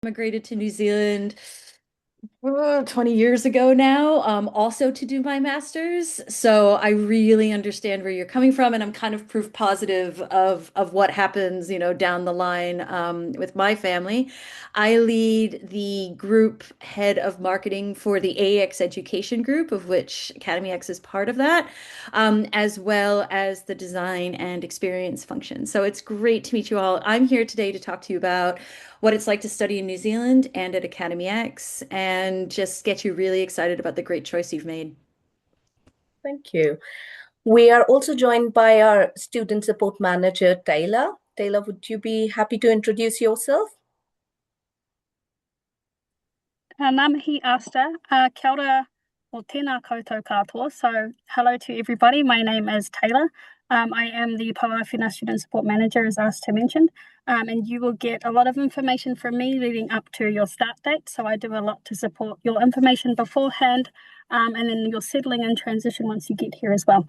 Immigrated to New Zealand 20 years ago now, also to do my master's. So I really understand where you're coming from, and I'm kind of proof positive of what happens, down the line with my family. I lead the group head of marketing for the AX education group, of which academyEX is part of that, as well as the design and experience function. So it's great to meet you all. I'm here today to talk to you about what it's like to study in New Zealand and at academyEX, and just get you really excited about the great choice you've made. Thank you. We are also joined by our student support manager, Taylor. Taylor, would you be happy to introduce yourself? Ngā mihi Asta, kia ora o tēnā koutou katoa. So hello to everybody. My name is Taylor. I am the Powāwhina Student Support Manager, as Asta mentioned, and you will get a lot of information from me leading up to your start date. So I do a lot to support your information beforehand, and then your settling and transition once you get here as well.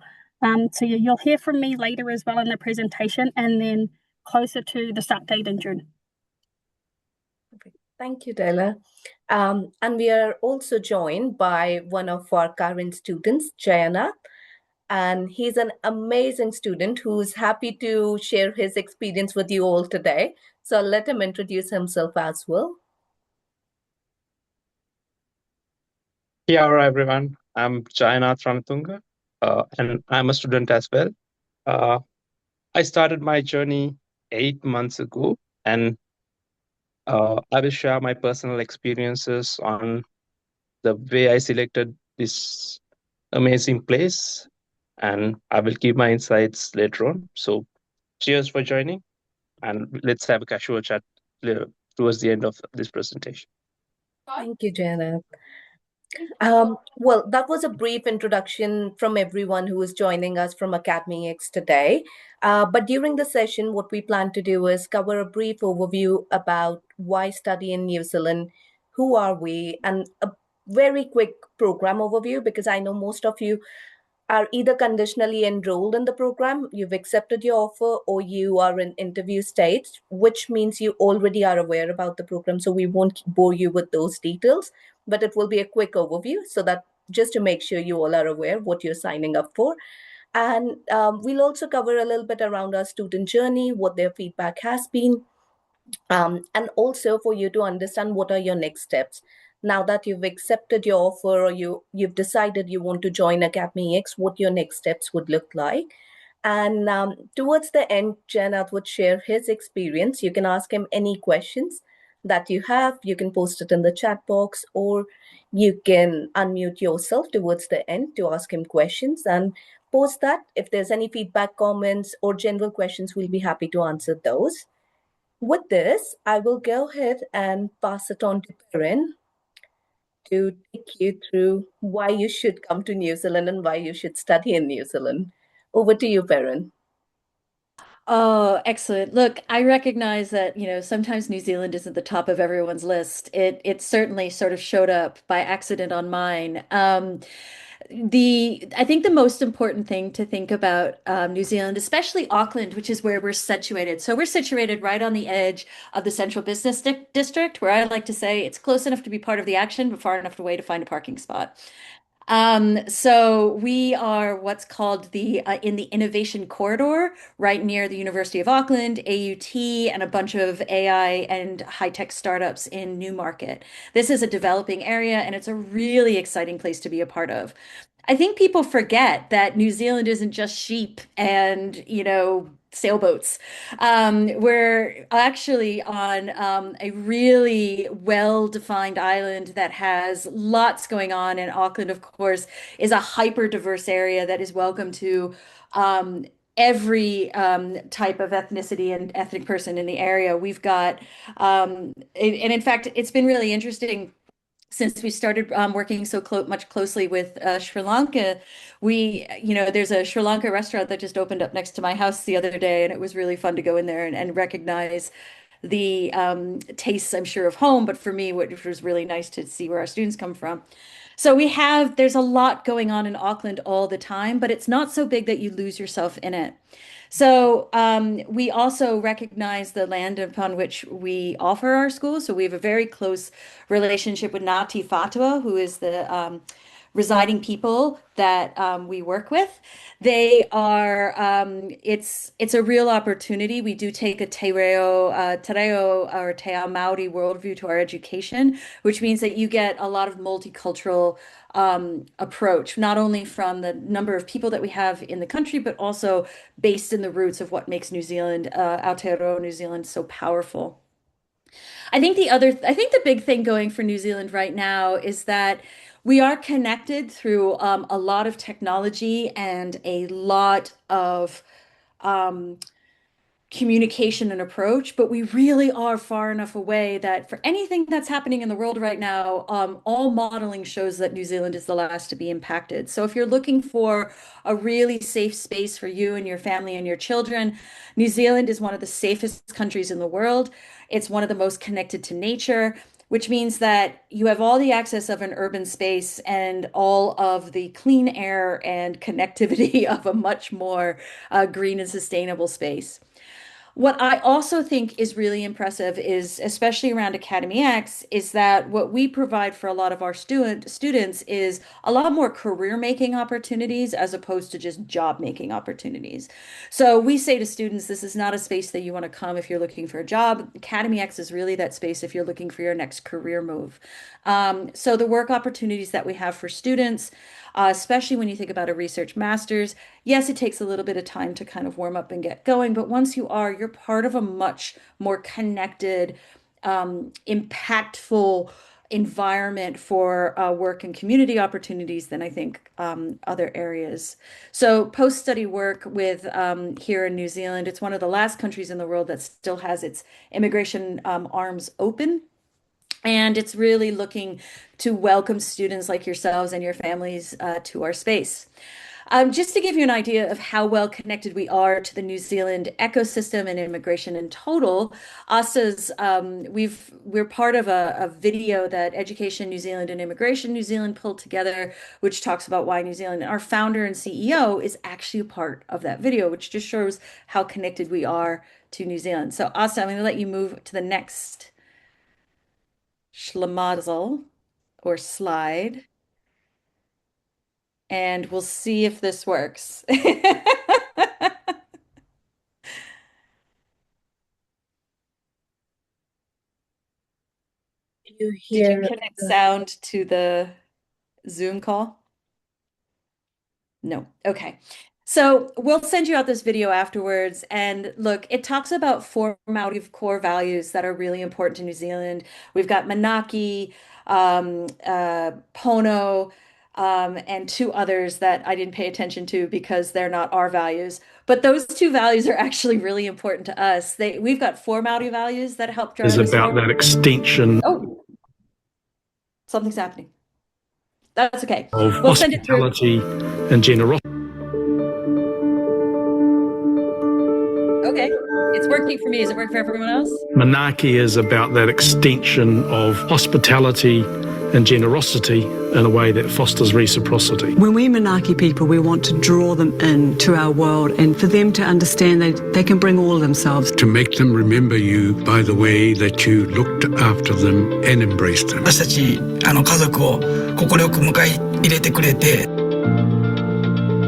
So you'll hear from me later as well in the presentation, and then closer to the start date in June. Thank you, Taylor. And we are also joined by one of our current students, Jayana. And he's an amazing student who's happy to share his experience with you all today. So I'll let him introduce himself as well. Yeah, all right, everyone. I'm Jayanath Ranatunga, and I'm a student as well. I started my journey 8 months ago, and I will share my personal experiences on the way I selected this amazing place, and I will give my insights later on. So cheers for joining, and let's have a casual chat towards the end of this presentation. Thank you, Janet. Well, that was a brief introduction from everyone who is joining us from academyEX today. But during the session, what we plan to do is cover a brief overview about why study in New Zealand, who are we, and a very quick program overview, because I know most of you are either conditionally enrolled in the program, you've accepted your offer, or you are in interview stage, which means you already are aware about the program. So we won't bore you with those details, but it will be a quick overview so that just to make sure you all are aware what you're signing up for. And we'll also cover a little bit around our student journey, what their feedback has been, and also for you to understand what are your next steps. Now that you've accepted your offer or you've decided you want to join academyEX, what your next steps would look like. And towards the end, Janath would share his experience. You can ask him any questions that you have. You can post it in the chat box, or you can unmute yourself towards the end to ask him questions and post that. If there's any feedback, comments, or general questions, we'll be happy to answer those. With this, I will go ahead and pass it on to Perrin to take you through why you should come to New Zealand and why you should study in New Zealand. Over to you, Perrin. Oh, excellent. Look, I recognize that, sometimes New Zealand isn't the top of everyone's list. It certainly sort of showed up by accident on mine. I think the most important thing to think about New Zealand, especially Auckland, which is where we're situated. So we're situated right on the edge of the central business district, where I like to say it's close enough to be part of the action, but far enough away to find a parking spot. So we are what's called the in the innovation corridor, right near the University of Auckland, AUT, and a bunch of AI and high-tech startups in Newmarket. This is a developing area, and it's a really exciting place to be a part of. I think people forget that New Zealand isn't just sheep and, sailboats. We're actually on a really well-defined island that has lots going on. And Auckland, of course, is a hyper diverse area that is welcome to every type of ethnicity and ethnic person in the area. We've got, and in fact, it's been really interesting since we started working so much closely with Sri Lanka. There's a Sri Lanka restaurant that just opened up next to my house the other day, and it was really fun to go in there and recognize the tastes, I'm sure, of home. But for me, which was really nice to see where our students come from. So there's a lot going on in Auckland all the time, but it's not so big that you lose yourself in it. So we also recognize the land upon which we offer our schools. So we have a very close relationship with Ngāti Whātua, who is the residing people that we work with. They are, it's a real opportunity. We do take a te reo or te ao Māori worldview to our education, which means that you get a lot of multicultural approach, not only from the number of people that we have in the country, but also based in the roots of what makes New Zealand, Aotearoa New Zealand, so powerful. I think the big thing going for New Zealand right now is that we are connected through a lot of technology and a lot of um, communication and approach, but we really are far enough away that for anything that's happening in the world right now, all modeling shows that New Zealand is the last to be impacted. So if you're looking for a really safe space for you and your family and your children, New Zealand is one of the safest countries in the world. It's one of the most connected to nature, which means that you have all the access of an urban space and all of the clean air and connectivity of a much more green and sustainable space. What I also think is really impressive is, especially around academyEX, is that what we provide for a lot of our students is a lot more career making opportunities as opposed to just job making opportunities. So we say to students, this is not a space that you want to come if you're looking for a job. academyEX is really that space if you're looking for your next career move. So the work opportunities that we have for students, especially when you think about a research master's, yes, it takes a little bit of time to kind of warm up and get going, but once you are, you're part of a much more connected, impactful environment for work and community opportunities than I think other areas. So post-study work with here in New Zealand, it's one of the last countries in the world that still has its immigration arms open. And it's really looking to welcome students like yourselves and your families to our space. Just to give you an idea of how well connected we are to the New Zealand ecosystem and immigration in total, ASA's, we're part of a video that Education New Zealand and Immigration New Zealand pulled together, which talks about why New Zealand. Our founder and CEO is actually a part of that video, which just shows how connected we are to New Zealand. So Asa, I'm going to let you move to the next schlamazel or slide, and we'll see if this works. You Did you hear connect sound to the Zoom call? No. Okay. So we'll send you out this video afterwards. And look, it talks about 4 Maori core values that are really important to New Zealand. We've got Manaki, Pono, and 2 others that I didn't pay attention to because they're not our values. But those 2 values are actually really important to us. We've got 4 Maori values that help drive us is about forward. that extension Oh, something's happening. That's okay. of We'll send it through. hospitality and generosity. Okay. It's working for me. Does it work for everyone else? Manaki is about that extension of hospitality and generosity in a way that fosters reciprocity. When we Manaki people, we want to draw them into our world and for them to understand that they can bring all of themselves. To make them remember you by the way that you looked after them and embraced them. 私たち家族を快く迎え入れてくれて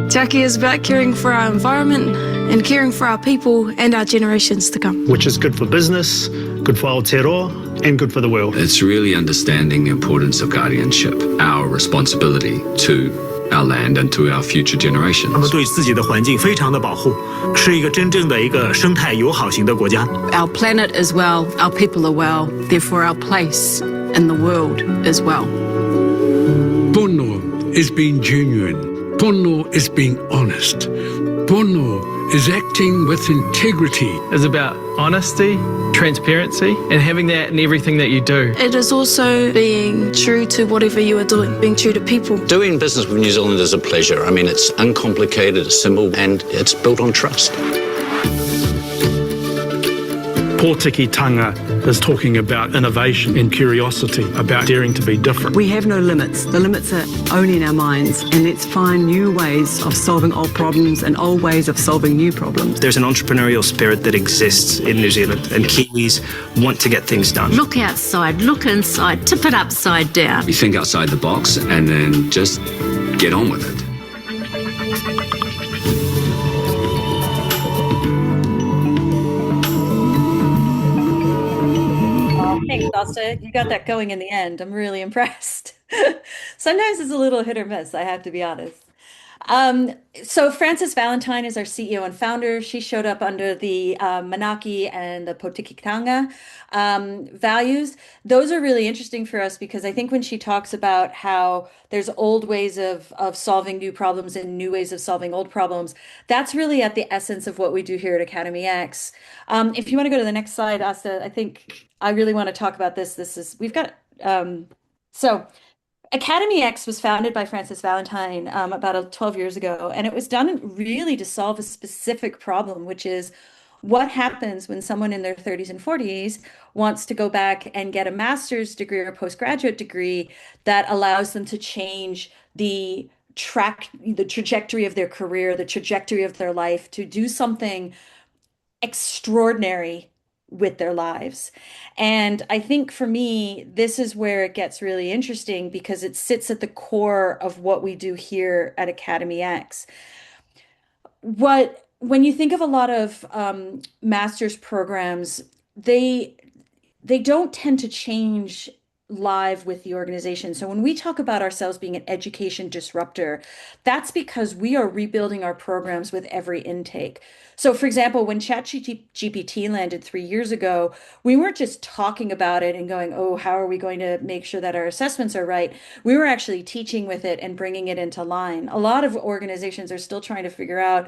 Jackie is about caring for our environment and caring for our people and our generations to come. Which is good for business, good for Aotearoa, and good for the world. It's really understanding the importance of guardianship, our responsibility to our land and to our future generations. 他们对自己的环境非常的保护，是一个真正的一个生态友好型的国家。 Our planet is well, our people are well, therefore our place in the world is well. Pono is being genuine. Pono is being honest. Pono is acting with integrity. It's about honesty, transparency, and having that in everything that you do. It is also being true to whatever you are doing, being true to people. Doing business with New Zealand is a pleasure. I mean, it's uncomplicated, it's simple, and it's built on trust. Pōtikitanga is talking about innovation and curiosity, about daring to be different. We have no limits. The limits are only in our minds, and let's find new ways of solving old problems and old ways of solving new problems. There's an entrepreneurial spirit that exists in New Zealand, and Kiwis want to get things done. Look outside, look inside, tip it upside down. You think outside the box and then just get on with it. Thanks, Asta. You got that going in the end. I'm really impressed. Sometimes it's a little hit or miss, I have to be honest. So Frances Valentine is our CEO and founder. She showed up under the Manaki and the Potikitanga values. Those are really interesting for us because I think when she talks about how there's old ways of solving new problems and new ways of solving old problems, that's really at the essence of what we do here at academyEX. If you want to go to the next slide, Asta, I think I really want to talk about this. We've got, so academyEX was founded by Frances Valentine about 12 years ago, and it was done really to solve a specific problem, which is what happens when someone in their 30s and 40s wants to go back and get a master's degree or a postgraduate degree that allows them to change the trajectory of their career, the trajectory of their life, to do something extraordinary with their lives. And I think for me, this is where it gets really interesting because it sits at the core of what we do here at academyEX. When you think of a lot of master's programs, they don't tend to change live with the organization. So when we talk about ourselves being an education disruptor, that's because we are rebuilding our programs with every intake. So for example, when ChatGPT landed 3 years ago, we weren't just talking about it and going, oh, how are we going to make sure that our assessments are right? We were actually teaching with it and bringing it into line. A lot of organizations are still trying to figure out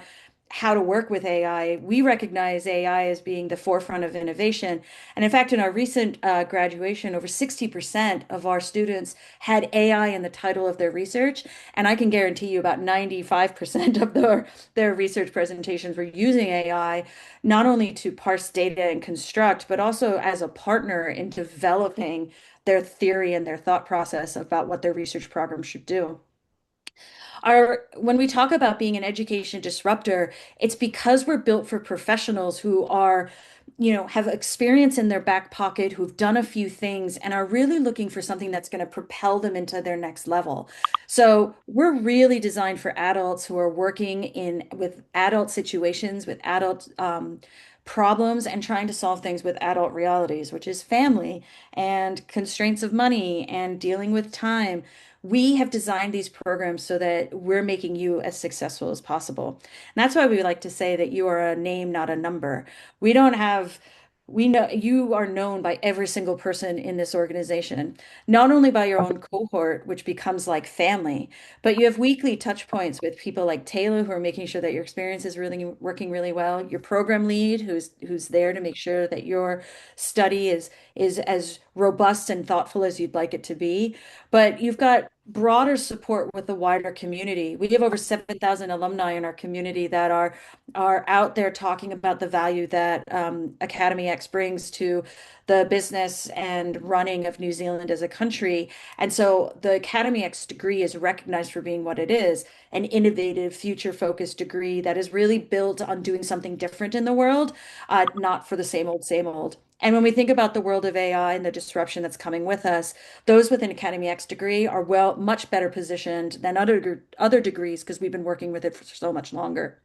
how to work with AI. We recognize AI as being the forefront of innovation. And in fact, in our recent graduation, over 60% of our students had AI in the title of their research. And I can guarantee you about 95% of their research presentations were using AI, not only to parse data and construct, but also as a partner in developing their theory and their thought process about what their research program should do. When we talk about being an education disruptor, it's because we're built for professionals who are, have experience in their back pocket, who've done a few things and are really looking for something that's going to propel them into their next level. So we're really designed for adults who are working with adult situations, with adult problems, and trying to solve things with adult realities, which is family and constraints of money and dealing with time. We have designed these programs so that we're making you as successful as possible. And that's why we like to say that you are a name, not a number. We know you are known by every single person in this organization, not only by your own cohort, which becomes like family, but you have weekly touch points with people like Taylor, who are making sure that your experience is really working really well. Your program lead, who's there to make sure that your study is as robust and thoughtful as you'd like it to be. But you've got broader support with the wider community. We have over 7,000 alumni in our community that are out there talking about the value that academyEX brings to the business and running of New Zealand as a country. And so the academyEX degree is recognized for being what it is, an innovative, future-focused degree that is really built on doing something different in the world, not for the same old, same old. And when we think about the world of AI and the disruption that's coming with us, those with an academyEX degree are much better positioned than other degrees because we've been working with it for so much longer.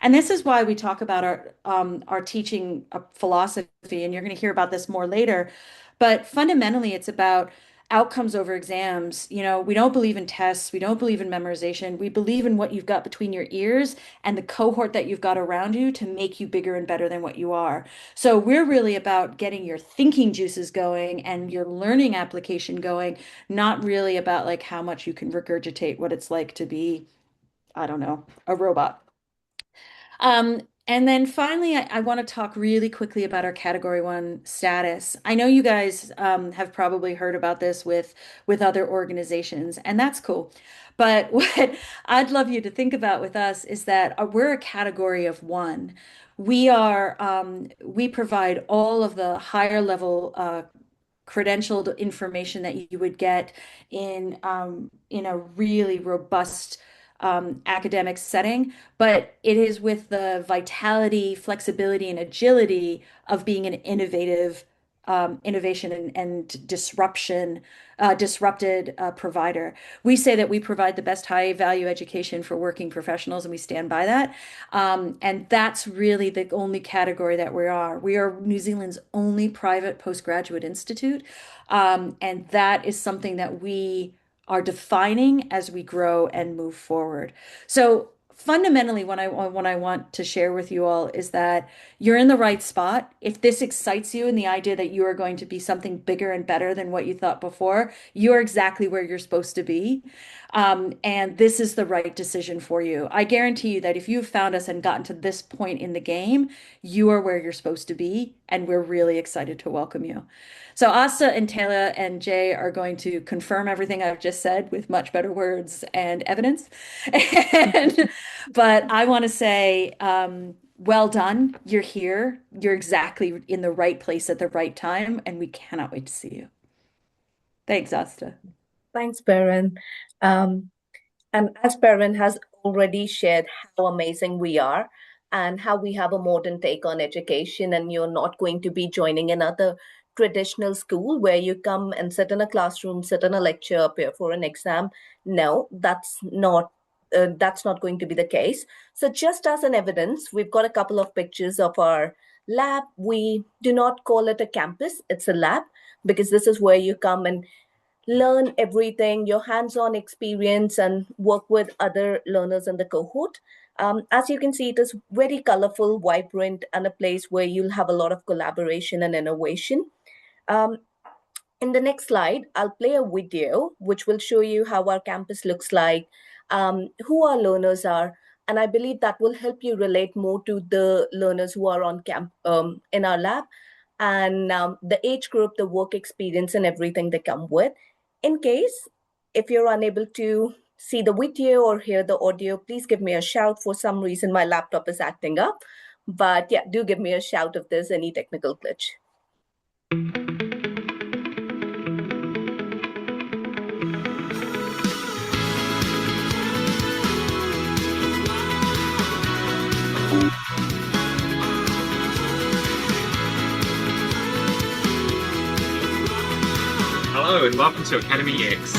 And this is why we talk about our teaching philosophy, and you're going to hear about this more later. But fundamentally, it's about outcomes over exams. We don't believe in tests. We don't believe in memorization. We believe in what you've got between your ears and the cohort that you've got around you to make you bigger and better than what you are. So we're really about getting your thinking juices going and your learning application going, not really about like how much you can regurgitate what it's like to be, I don't know, a robot. And then finally, I want to talk really quickly about our Category 1 status. I know you guys have probably heard about this with other organizations, and that's cool. But what I'd love you to think about with us is that we're a category of 1. we provide all of the higher level credentialed information that you would get in a really robust academic setting, but it is with the vitality, flexibility, and agility of being an innovation and disrupted provider. We say that we provide the best high value education for working professionals, and we stand by that. And that's really the only category that we are. We are New Zealand's only private postgraduate institute. And that is something that we are defining as we grow and move forward. So fundamentally, what I want to share with you all is that you're in the right spot. If this excites you and the idea that you are going to be something bigger and better than what you thought before, you're exactly where you're supposed to be. And this is the right decision for you. I guarantee you that if you've found us and gotten to this point in the game, you are where you're supposed to be, and we're really excited to welcome you. So Asta and Taylor and Jay are going to confirm everything I've just said with much better words and evidence. But I want to say, well done. You're here. You're exactly in the right place at the right time, and we cannot wait to see you. Thanks, Asta. Thanks, Perrin. And as Perrin has already shared how amazing we are and how we have a modern take on education, and you're not going to be joining another traditional school where you come and sit in a classroom, sit in a lecture, appear for an exam. No, that's not going to be the case. So just as an evidence, we've got a couple of pictures of our lab. We do not call it a campus, it's a lab, because this is where you come and learn everything, your hands-on experience, and work with other learners in the cohort. As you can see, it is very colorful, vibrant, and a place where you'll have a lot of collaboration and innovation. In the next slide, I'll play a video which will show you how our campus looks like, who our learners are, and I believe that will help you relate more to the learners who are on camp in our lab, and the age group, the work experience, and everything they come with. In case, if you're unable to see the video or hear the audio, please give me a shout. For some reason, my laptop is acting up. But yeah, do give me a shout if there's any technical glitch. Hello and welcome to academyEX.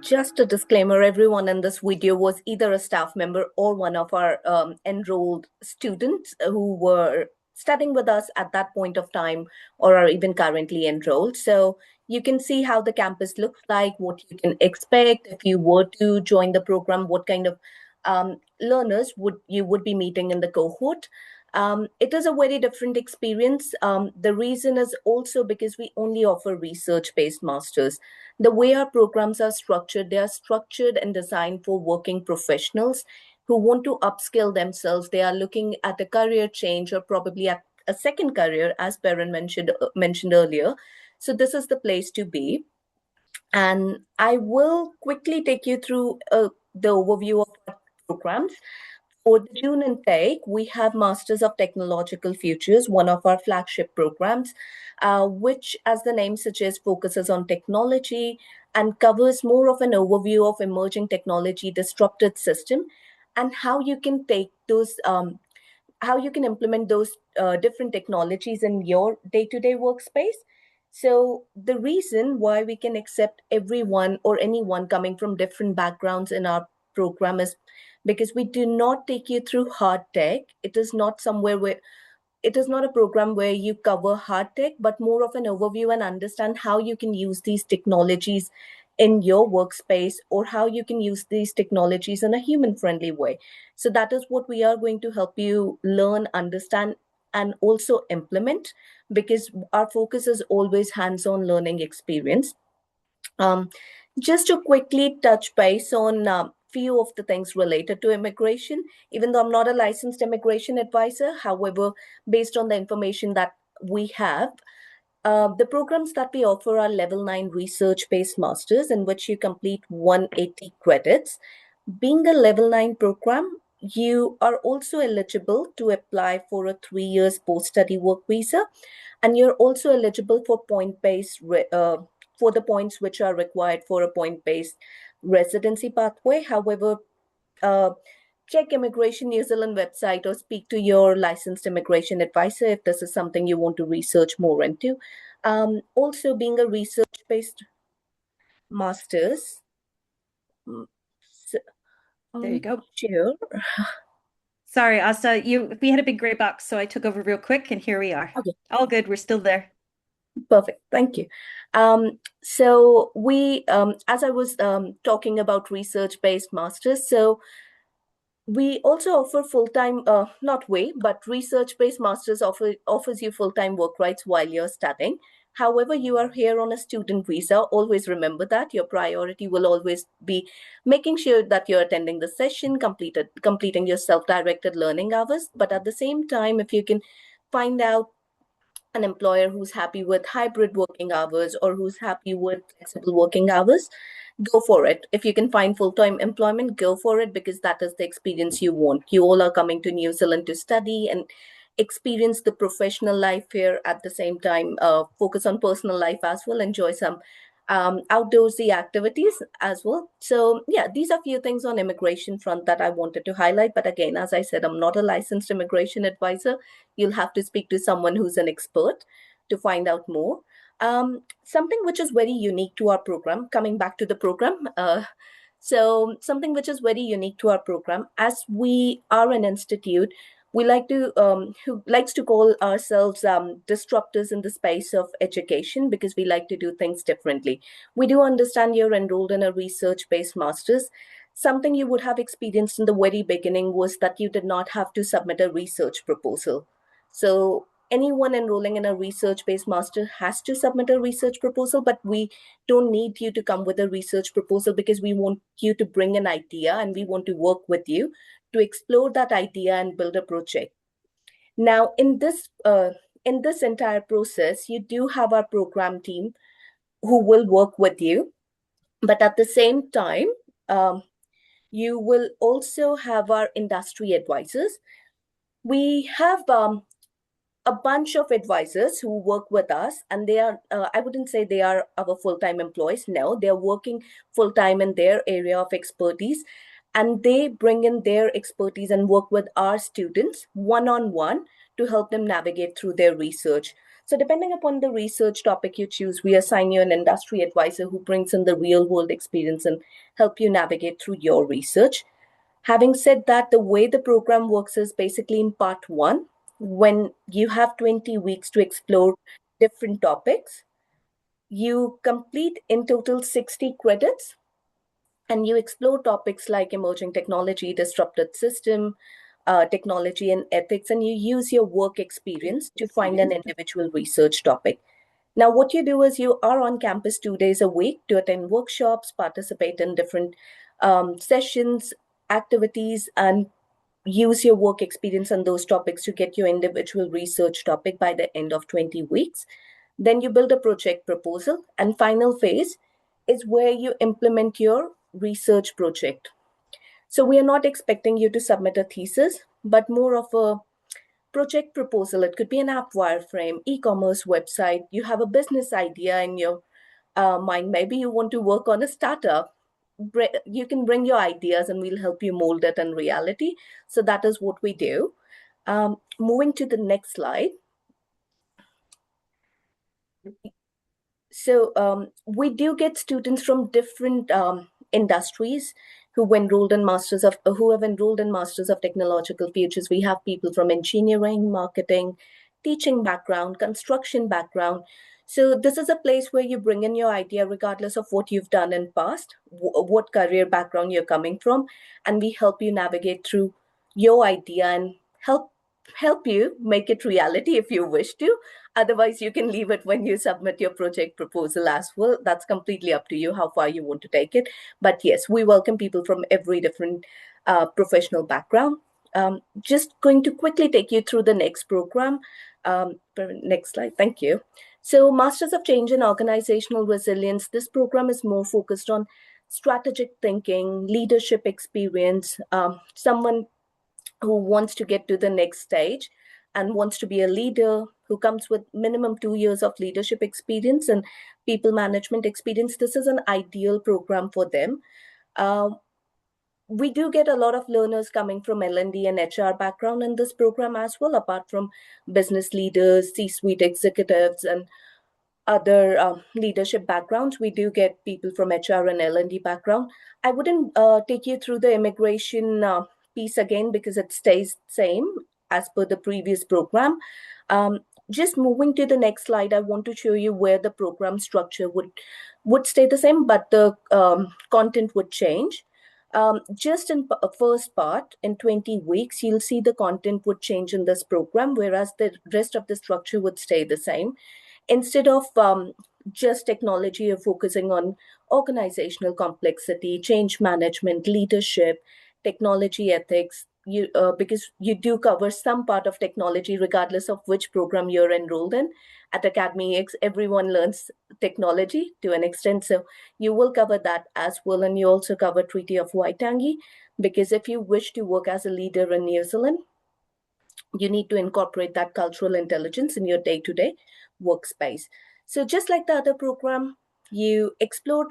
Just a disclaimer, everyone in this video was either a staff member or one of our enrolled students who were studying with us at that point of time or are even currently enrolled. So you can see how the campus looks like, what you can expect if you were to join the program, what kind of learners you would be meeting in the cohort. It is a very different experience. The reason is also because we only offer research-based masters. The way our programs are structured, they are structured and designed for working professionals who want to upskill themselves. They are looking at a career change or probably at a second career, as Perrin mentioned earlier. So this is the place to be. And I will quickly take you through the overview of our programs. For the June intake, we have Masters of Technological Futures, one of our flagship programs, which, as the name suggests, focuses on technology and covers more of an overview of emerging technology disrupted system and how you can take those, how you can implement those different technologies in your day-to-day workspace. So the reason why we can accept everyone or anyone coming from different backgrounds in our program is because we do not take you through hard tech. It is not somewhere where it is not a program where you cover hard tech, but more of an overview and understand how you can use these technologies in your workspace, or how you can use these technologies in a human friendly way. So that is what we are going to help you learn, understand, and also implement, because our focus is always hands on learning experience. Um, just to quickly touch base on a few of the things related to immigration, even though I'm not a licensed immigration advisor, however, based on the information that we have, the programs that we offer are level 9 research based masters, in which you complete 180 credits. Being a level 9 program, you are also eligible to apply for a 3 years post study work visa, and you're also eligible for point based for the points which are required for a point based residency pathway. However, uh, check Immigration New Zealand website or speak to your licensed immigration advisor if this is something you want to research more into. Also, being a research based master's, mm, so, There you go. sure. Sorry, Asta, we had a big gray box, so I took over real quick, and here we are. Okay. All good. We're still there. Perfect. Thank you. So we, as I was talking about research-based masters, so we also offer full-time, not way, but research-based masters offers you full-time work rights while you're studying. However, you are here on a student visa. Always remember that your priority will always be making sure that you're attending the session, completing your self-directed learning hours. But at the same time, if you can find out an employer who's happy with hybrid working hours or who's happy with flexible working hours, go for it. If you can find full-time employment, go for it, because that is the experience you want. You all are coming to New Zealand to study and experience the professional life here, at the same time focus on personal life as well, enjoy some outdoorsy activities as well. So yeah, these are few things on immigration front that I wanted to highlight. But again, as I said, I'm not a licensed immigration advisor. You'll have to speak to someone who's an expert to find out more. Something which is very unique to our program, coming back to the program, so something which is very unique to our program, as we are an institute, we like to who likes to call ourselves disruptors in the space of education, because we like to do things differently. We do understand you're enrolled in a research-based master's. Something you would have experienced in the very beginning was that you did not have to submit a research proposal. So anyone enrolling in a research-based master has to submit a research proposal, but we don't need you to come with a research proposal, because we want you to bring an idea and we want to work with you to explore that idea and build a project. Now, in this entire process, you do have our program team who will work with you, but at the same time, you will also have our industry advisors. We have a bunch of advisors who work with us, and they are I wouldn't say they are our full-time employees. No, they're working full-time in their area of expertise, and they bring in their expertise and work with our students one-on-one to help them navigate through their research. So depending upon the research topic you choose, we assign you an industry advisor who brings in the real world experience and help you navigate through your research. Having said that, the way the program works is basically in part one, when you have 20 weeks to explore different topics, you complete in total 60 credits, and you explore topics like emerging technology, disrupted system, technology and ethics, and you use your work experience to find an individual research topic. Now, what you do is you are on campus 2 days a week to attend workshops, participate in different sessions, activities, and use your work experience on those topics to get your individual research topic by the end of 20 weeks. Then you build a project proposal, and final phase is where you implement your research project. So we are not expecting you to submit a thesis, but more of a project proposal. It could be an app wireframe, e-commerce website. You have a business idea in your mind. Maybe you want to work on a startup. you can bring your ideas and we'll help you mold it in reality. So that is what we do. Moving to the next slide. So we do get students from different industries who have enrolled in Masters of Technological Futures. We have people from engineering, marketing, teaching background, construction background. So this is a place where you bring in your idea regardless of what you've done in past, what career background you're coming from, and we help you navigate through your idea and help you make it reality if you wish to. Otherwise, you can leave it when you submit your project proposal as well. That's completely up to you how far you want to take it. But yes, we welcome people from every different professional background. Just going to quickly take you through the next program. Next slide, thank you. So Masters of Change and Organizational Resilience, this program is more focused on strategic thinking, leadership experience, someone who wants to get to the next stage and wants to be a leader, who comes with minimum 2 years of leadership experience and people management experience. This is an ideal program for them. We do get a lot of learners coming from L&D and HR background in this program as well, apart from business leaders, C-suite executives, and other leadership backgrounds. We do get people from HR and L&D background. I wouldn't take you through the immigration piece again because it stays same as per the previous program. Just moving to the next slide, I want to show you where the program structure would stay the same, but the content would change. Just in first part, in 20 weeks, you'll see the content would change in this program, whereas the rest of the structure would stay the same. Instead of just technology, you're focusing on organizational complexity, change management, leadership, technology ethics, because you do cover some part of technology regardless of which program you're enrolled in. At academyEX, everyone learns technology to an extent, so you will cover that as well. And you also cover Treaty of Waitangi, because if you wish to work as a leader in New Zealand, you need to incorporate that cultural intelligence in your day-to-day workspace. So just like the other program, you explore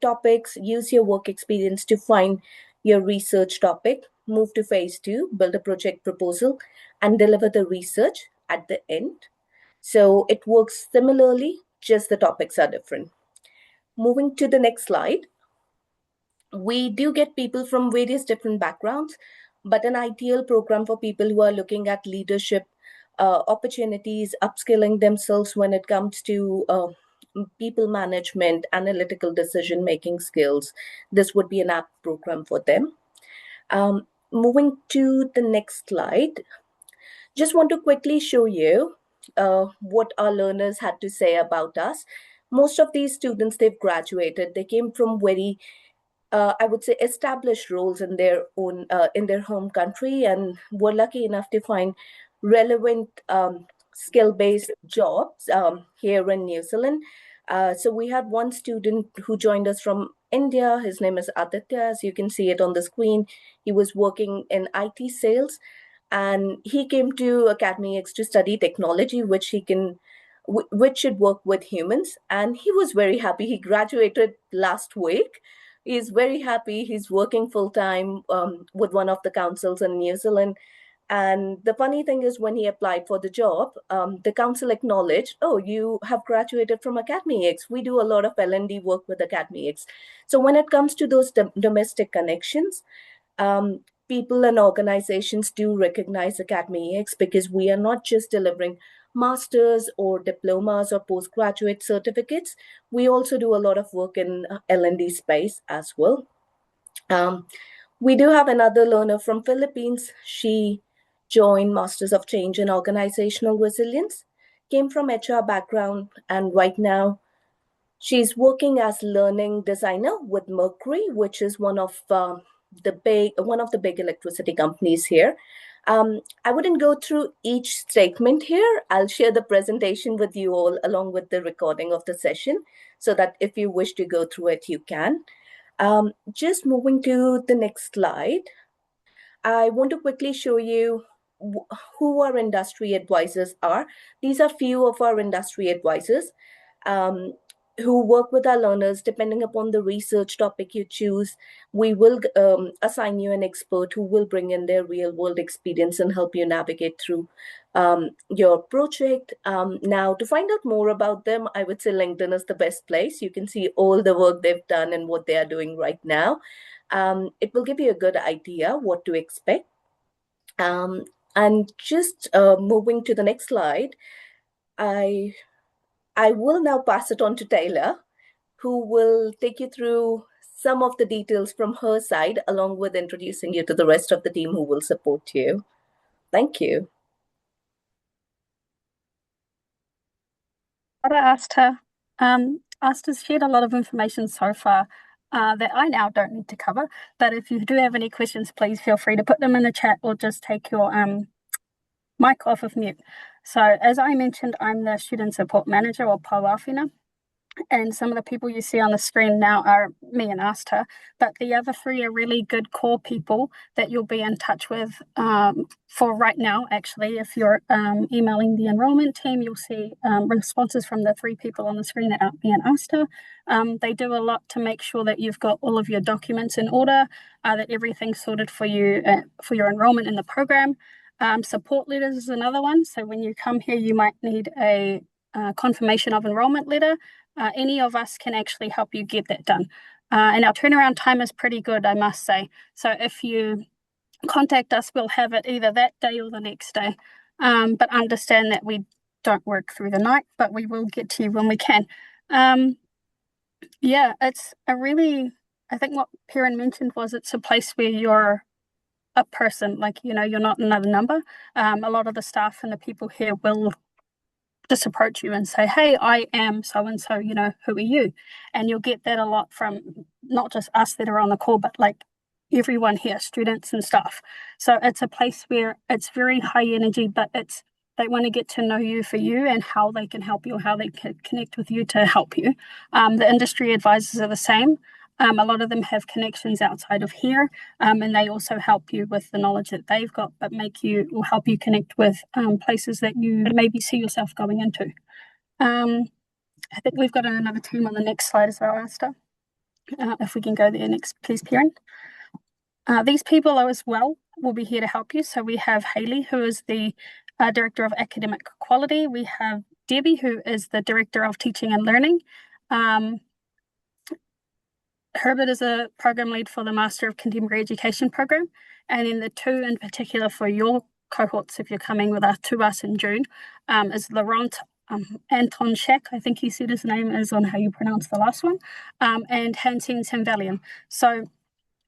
topics, use your work experience to find your research topic, move to phase 2, build a project proposal, and deliver the research at the end. So it works similarly, just the topics are different. Moving to the next slide. We do get people from various different backgrounds, but an ideal program for people who are looking at leadership opportunities, upskilling themselves when it comes to people management, analytical decision-making skills. This would be an apt program for them. Moving to the next slide, just want to quickly show you what our learners had to say about us. Most of these students, they've graduated. They came from very I would say established roles in their own in their home country, and were lucky enough to find relevant skill-based jobs here in New Zealand. So we had one student who joined us from India. His name is Aditya, as you can see it on the screen. He was working in IT sales, and he came to academyEX to study technology, which should work with humans. And he was very happy. He graduated last week. He's very happy. He's working full time with one of the councils in New Zealand. And the funny thing is, when he applied for the job, the council acknowledged, "Oh, you have graduated from academyEX. We do a lot of L&D work with academyEX." So when it comes to those domestic connections, people and organizations do recognize academyEX, because we are not just delivering masters or diplomas or postgraduate certificates. We also do a lot of work in L&D space as well. We do have another learner from Philippines. She joined Masters of Change and Organizational Resilience, came from HR background, and right now she's working as learning designer with Mercury, which is one of the big electricity companies here. I wouldn't go through each statement here. I'll share the presentation with you all along with the recording of the session, so that if you wish to go through it, you can. Just moving to the next slide, I want to quickly show you who our industry advisors are. These are few of our industry advisors. who work with our learners. Depending upon the research topic you choose, we will assign you an expert who will bring in their real world experience and help you navigate through your project. Now, to find out more about them, I would say LinkedIn is the best place. You can see all the work they've done and what they are doing right now. It will give you a good idea what to expect. And just moving to the next slide, I will now pass it on to Taylor, who will take you through some of the details from her side, along with introducing you to the rest of the team who will support you. Thank you. Asta's shared a lot of information so far that I now don't need to cover. But if you do have any questions, please feel free to put them in the chat or just take your mic off of mute. So as I mentioned, I'm the Student Support Manager, or Pauawhina. And some of the people you see on the screen now are me and Asta, but the other three are really good core people that you'll be in touch with for right now. Actually, if you're emailing the enrollment team, you'll see responses from the three people on the screen that aren't me and Asta. They do a lot to make sure that you've got all of your documents in order, that everything's sorted for you for your enrollment in the program. Support letters is another one. So when you come here, you might need a confirmation of enrollment letter. Any of us can actually help you get that done. And our turnaround time is pretty good, I must say. So if you contact us, we'll have it either that day or the next day. But understand that we don't work through the night, but we will get to you when we can. Yeah, it's a really, I think what Piran mentioned was it's a place where you're a person, like, you know, you're not another number. A lot of the staff and the people here will just approach you and say, hey, I am so-and-so, you know, who are you? And you'll get that a lot from not just us that are on the call, but like everyone here, students and staff. So it's a place where it's very high energy, but they want to get to know you for you and how they can help you, how they can connect with you to help you. The industry advisors are the same. A lot of them have connections outside of here, and they also help you with the knowledge that they've got, but will help you connect with places that you maybe see yourself going into. I think we've got another team on the next slide as well, Asta. If we can go there next, please, Piran. These people as well will be here to help you. So we have Hayley, who is the Director of Academic Quality. We have Debbie, who is the Director of Teaching and Learning. Herbert is a program lead for the Master of Contemporary Education program, and then the two in particular for your cohorts, if you're coming with us to us in June, is Laurent Anton Shack, I think he said his name is on how you pronounce the last one, and Hansine Samvalium. So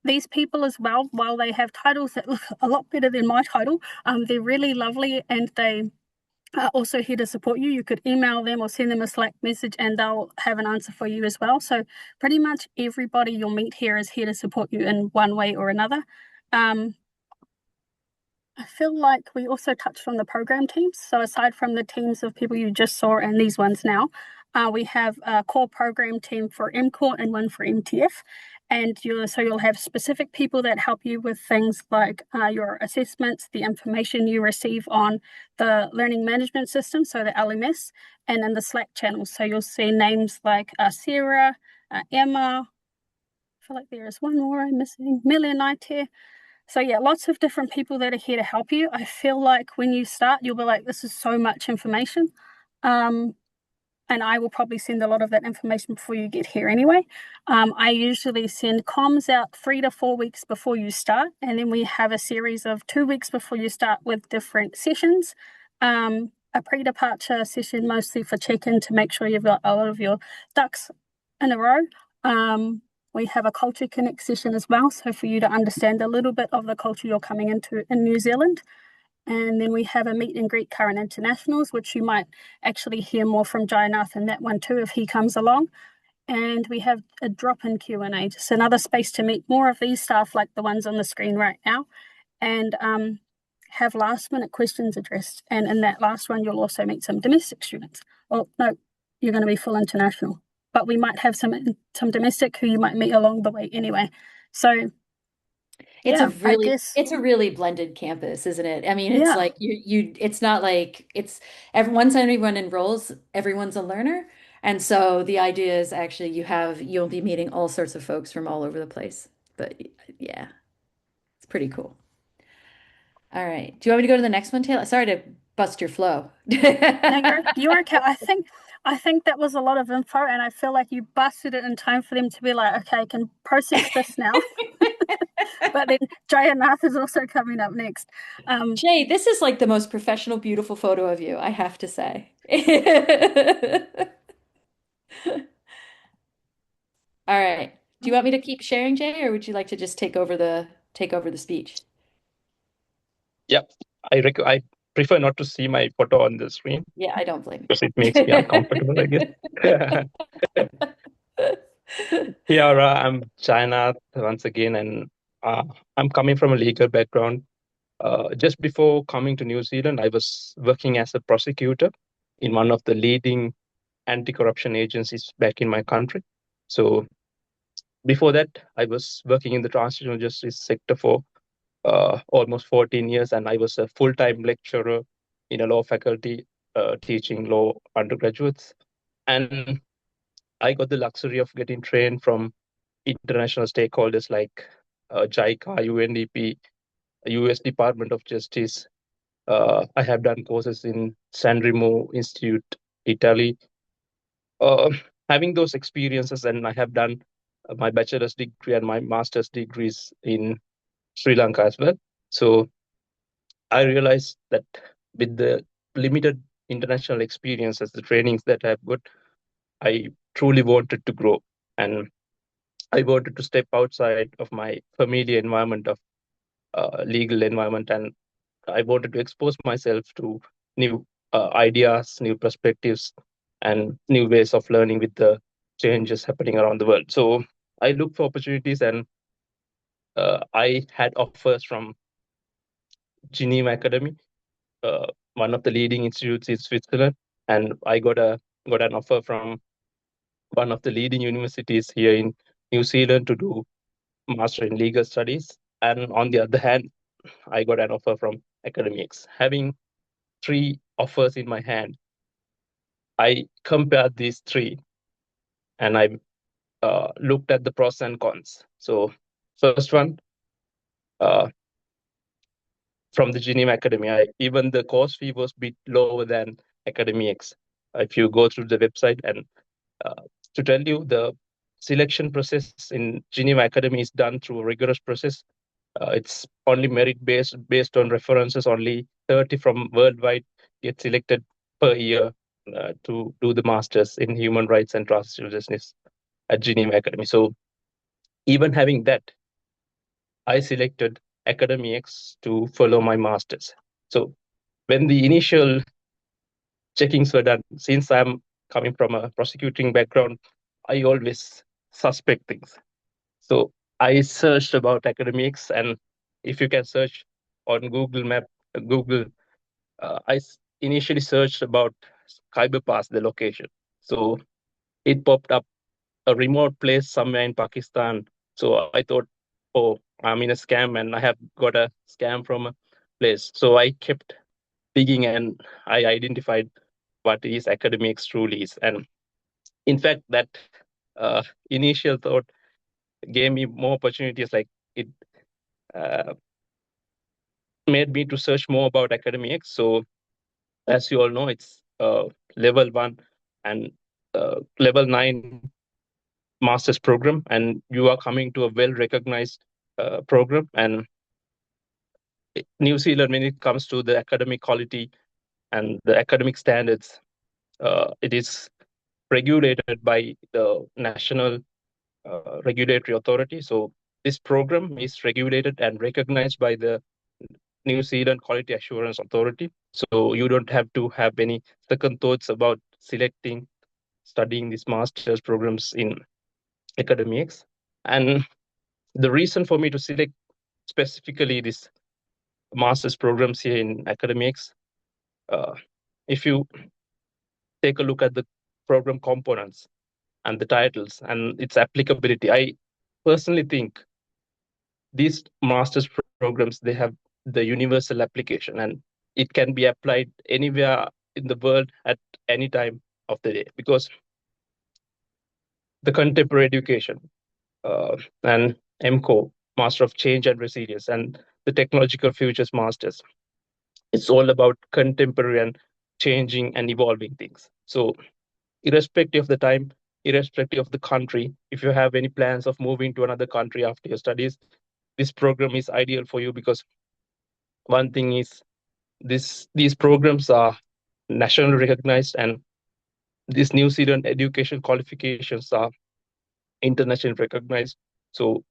these people as well, while they have titles that look a lot better than my title, they're really lovely and they are also here to support you. You could email them or send them a Slack message and they'll have an answer for you as well. So pretty much everybody you'll meet here is here to support you in one way or another. I feel like we also touched on the program teams. So aside from the teams of people you just saw and these ones now, we have a core program team for MCORE and one for MTF. And you'll have specific people that help you with things like your assessments, the information you receive on the learning management system, so the LMS, and in the Slack channels. So you'll see names like Sarah, Emma, I feel like there is one more I'm missing, Millie and I here. So yeah, lots of different people that are here to help you. I feel like when you start, you'll be like, this is so much information. And I will probably send a lot of that information before you get here anyway. I usually send comms out 3 to 4 weeks before you start. And then we have a series of 2 weeks before you start with different sessions. A pre-departure session mostly for check-in to make sure you've got a lot of your ducks in a row. We have a culture connect session as well. So for you to understand a little bit of the culture you're coming into in New Zealand. And then we have a meet and greet current internationals, which you might actually hear more from Jainath in that one too if he comes along. And we have a drop-in Q&A, just another space to meet more of these staff like the ones on the screen right now, and have last-minute questions addressed. And in that last one, you'll also meet some domestic students. Oh, no, you're going to be full international. But we might have some domestic who you might meet along the way anyway. So It's Yeah, I guess. it's a really blended campus, isn't it? I mean, it's Yeah. like it's not like once anyone enrolls, everyone's a learner. And so the idea is actually you'll be meeting all sorts of folks from all over the place. But yeah, it's pretty cool. All right. Do you want me to go to the next one, Taylor? Sorry to bust your flow. No, you're okay. I think that was a lot of info, and I feel like you busted it in time for them to be like, okay, I can process this now. But then Jay and Nath is also coming up next. Jay, this is like the most professional, beautiful photo of you, I have to say. All right. Do you want me to keep sharing, Jay, or would you like to just take over the speech? Yep. I prefer not to see my photo on the screen Yeah, I don't blame because it makes me uncomfortable, I guess. Kiara, I'm China once again, and I'm coming from a legal background. Just before coming to New Zealand, I was working as a prosecutor in one of the leading anti-corruption agencies back in my country. So before that, I was working in the transitional justice sector for almost 14 years, and I was a full-time lecturer in a law faculty teaching law undergraduates. And I got the luxury of getting trained from international stakeholders like JICA, UNDP, US Department of Justice. I have done courses in San Remo Institute, Italy. Uh, Having those experiences, and I have done my bachelor's degree and my master's degrees in Sri Lanka as well. So I realized that with the limited international experiences, the trainings that I've got, I truly wanted to grow. And I wanted to step outside of my familiar environment of legal environment, and I wanted to expose myself to new ideas, new perspectives, and new ways of learning with the changes happening around the world. So I looked for opportunities, and I had offers from Geneva Academy, one of the leading institutes in Switzerland, and I got an offer from one of the leading universities here in New Zealand to do master in legal studies. And on the other hand, I got an offer from academyEX. Having three offers in my hand, I compared these three, and I looked at the pros and cons. So first one, from the Geneva Academy, even the course fee was a bit lower than academyEX. If you go through the website, and to tell you, the selection process in Geneva Academy is done through a rigorous process. It's only merit based on references. Only 30 from worldwide get selected per year to do the masters in human rights and transitional justice at Geneva Academy. So even having that, I selected academyEX to follow my masters. So when the initial checkings were done, since I'm coming from a prosecuting background, I always suspect things. So I searched about academyEX, and if you can search on Google, initially searched about Khyber Pass, the location. So it popped up a remote place somewhere in Pakistan. So I thought, oh, I'm in a scam, and I have got a scam from a place. So I kept digging, and I identified what is academyEX truly is. And in fact, that initial thought gave me more opportunities. Like it uh, made me to search more about academyEX. So as you all know, it's level 1 and level 9 master's program, and you are coming to a well-recognized program. And New Zealand, when it comes to the academic quality and the academic standards, it is regulated by the National Regulatory Authority. So this program is regulated and recognized by the New Zealand Quality Assurance Authority. So you don't have to have any second thoughts about studying these master's programs in academyEX. And the reason for me to select specifically this master's programs here in academyEX, if you take a look at the program components and the titles and its applicability, I personally think these master's programs, they have the universal application, and it can be applied anywhere in the world at any time of the day, because the contemporary education and MCO, Master of Change and Resilience, and the Technological Futures Masters, it's all about contemporary and changing and evolving things. So irrespective of the time, irrespective of the country, if you have any plans of moving to another country after your studies, this program is ideal for you, because one thing is these programs are nationally recognized, and these New Zealand education qualifications are internationally recognized. So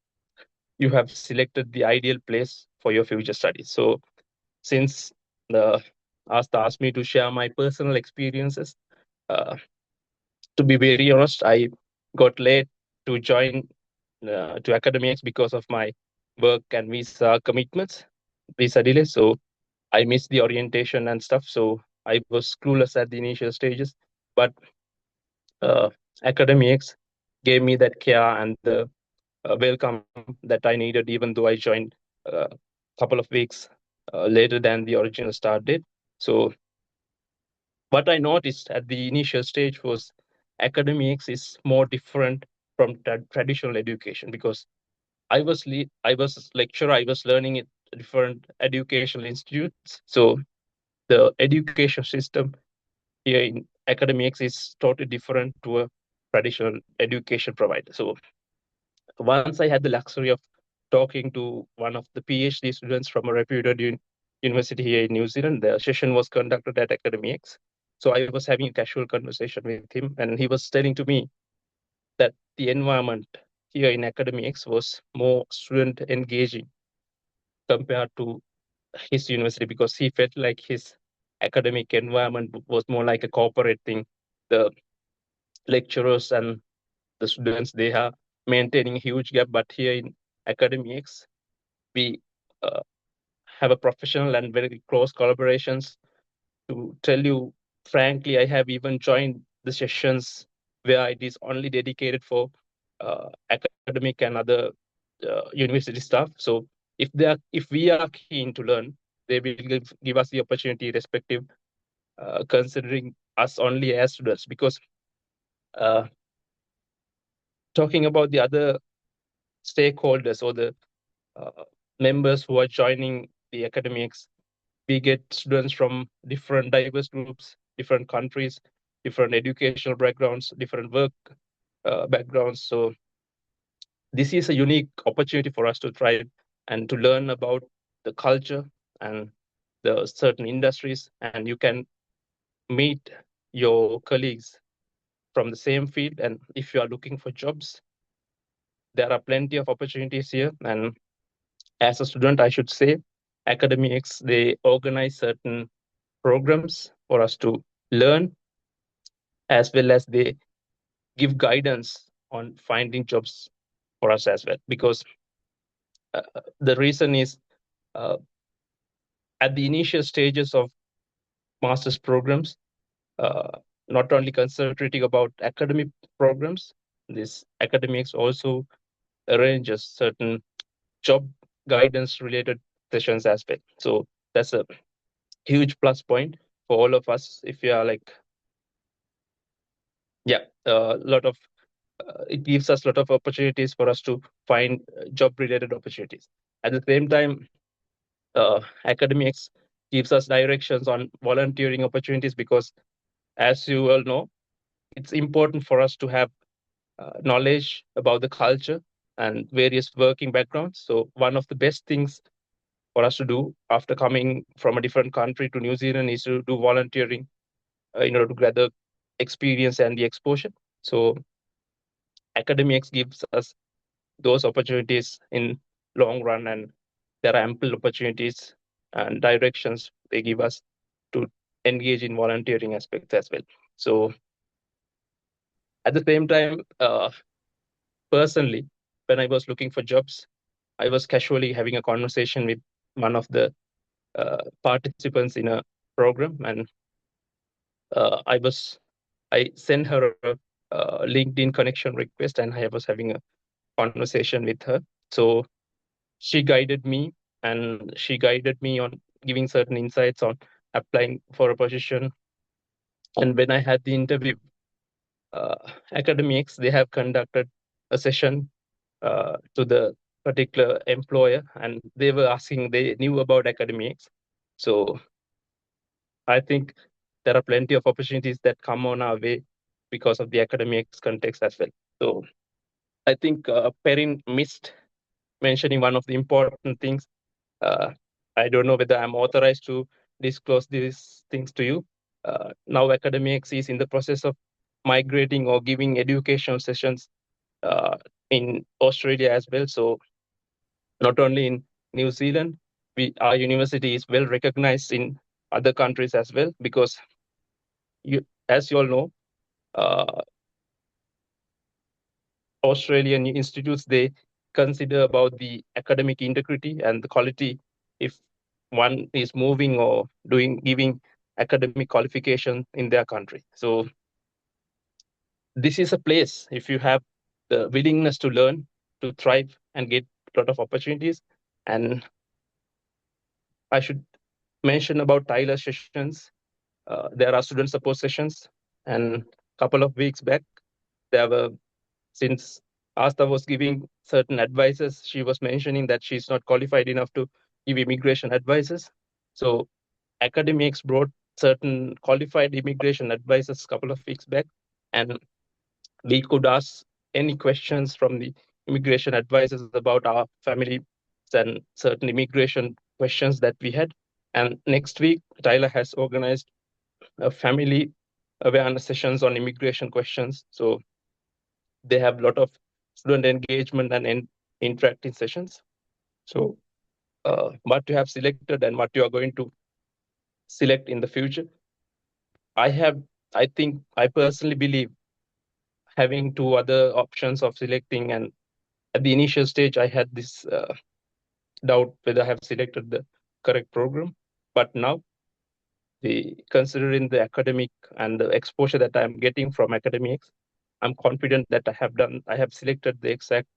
you have selected the ideal place for your future studies. So since the Asta asked me to share my personal experiences, to be very honest, I got late to join to academics because of my work and visa commitments, visa delays. So I missed the orientation and stuff. So I was clueless at the initial stages. But uh, academics gave me that care and the welcome that I needed, even though I joined a couple of weeks later than the original start date. So what I noticed at the initial stage was academics is more different from traditional education, because I was lecturer, I was learning at different educational institutes. So the education system here in academics is totally different to a traditional education provider. So once I had the luxury of talking to one of the PhD students from a reputed university here in New Zealand, the session was conducted at academyEX. So I was having a casual conversation with him, and he was telling to me that the environment here in academyEX was more student engaging compared to his university, because he felt like his academic environment was more like a corporate thing. The lecturers and the students, they are maintaining a huge gap, but here in academyEX, we uh, have a professional and very close collaborations. To tell you frankly, I have even joined the sessions where it is only dedicated for academic and other university staff. So if we are keen to learn, they will give us the opportunity, respective considering us only as students. Because talking about the other stakeholders or the members who are joining the academics, we get students from different diverse groups, different countries, different educational backgrounds, different work backgrounds. So this is a unique opportunity for us to try and to learn about the culture and the certain industries, and you can meet your colleagues from the same field. And if you are looking for jobs, there are plenty of opportunities here. And as a student, I should say, academics, they organize certain programs for us to learn, as well as they give guidance on finding jobs for us as well. Because the reason is at the initial stages of master's programs, not only concentrating about academic programs, this academics also arranges certain job guidance related sessions as well. So that's a huge plus point for all of us. If you are like, a lot of it gives us a lot of opportunities for us to find job related opportunities. At the same time, academics gives us directions on volunteering opportunities, because as you all know, it's important for us to have knowledge about the culture and various working backgrounds. So one of the best things for us to do after coming from a different country to New Zealand is to do volunteering in order to gather experience and the exposure. So academics gives us those opportunities in long run, and there are ample opportunities and directions they give us to engage in volunteering aspects as well. So at the same time, personally, when I was looking for jobs, I was casually having a conversation with one of the participants in a program, and I sent her a LinkedIn connection request, and I was having a conversation with her. So she guided me, and she guided me on giving certain insights on applying for a position. And when I had the interview, academyEX, they have conducted a session to the particular employer, and they were asking, they knew about academyEX. So I think there are plenty of opportunities that come on our way because of the academyEX context as well. So I think Perrin missed mentioning one of the important things. I don't know whether I'm authorized to disclose these things to you. Now academyEX is in the process of migrating or giving educational sessions in Australia as well. So not only in New Zealand, our university is well recognized in other countries as well, because as you all know, Australian institutes, they consider about the academic integrity and the quality if one is moving or giving academic qualification in their country. So this is a place, if you have the willingness to learn, to thrive and get a lot of opportunities. And I should mention about Tyler sessions. There are student support sessions, and a couple of weeks back, there were, since Asta was giving certain advices, she was mentioning that she's not qualified enough to give immigration advices. So academyEX brought certain qualified immigration advisors a couple of weeks back, and we could ask any questions from the immigration advisors about our family and certain immigration questions that we had. And next week, Tyler has organized a family awareness sessions on immigration questions. So they have a lot of student engagement and interacting sessions. So what you have selected and what you are going to select in the future, I think I personally believe having two other options of selecting, and at the initial stage, I had this doubt whether I have selected the correct program. But now, considering the academic and the exposure that I'm getting from academyEX, I'm confident that I have selected the exact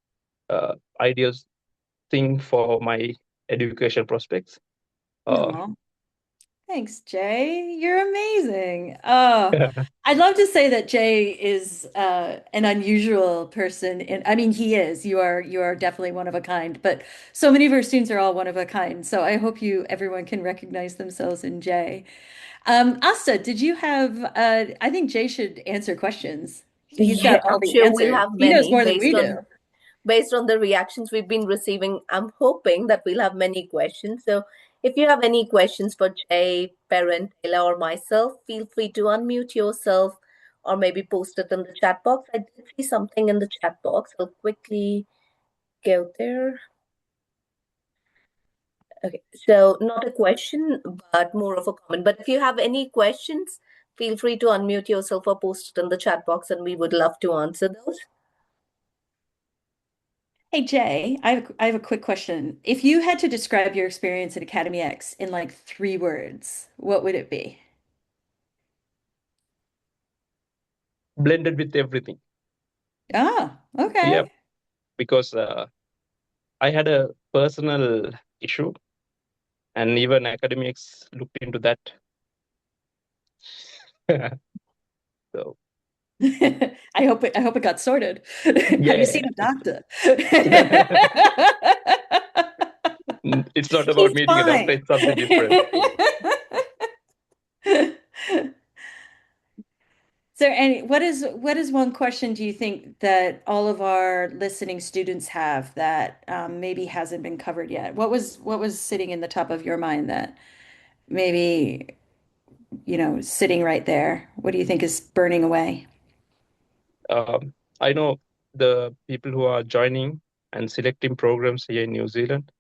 ideal thing for my education prospects. Aw. Thanks, Jay. You're amazing. Oh, I'd love to say that Jay is an unusual person, and I mean he is. You are definitely one of a kind, but so many of our students are all one of a kind. So I hope everyone can recognize themselves in Jay. Asta, did you have I think Jay should answer questions. He's Yeah, got all I'm the sure we'll answers. have He knows many more than we do. based on the reactions we've been receiving. I'm hoping that we'll have many questions. So if you have any questions for Jay, Perrin, Taylor, or myself, feel free to unmute yourself or maybe post it in the chat box. I did see something in the chat box. I'll quickly go there. Okay, so not a question, but more of a comment. But if you have any questions, feel free to unmute yourself or post it in the chat box, and we would love to answer those. Hey Jay, I have a quick question. If you had to describe your experience at academyEX in like 3 words, what would it be? Blended with everything. Ah, okay. Yeah, because I had a personal issue, and even academyEX looked into that. So I hope it got sorted. Have you seen a doctor? it's not about He's meeting a doctor, fine. it's something different. What is one question do you think that all of our listening students have that maybe hasn't been covered yet? What was sitting in the top of your mind that maybe, sitting right there? What do you think is burning away? I know the people who are joining and selecting programs here in New Zealand,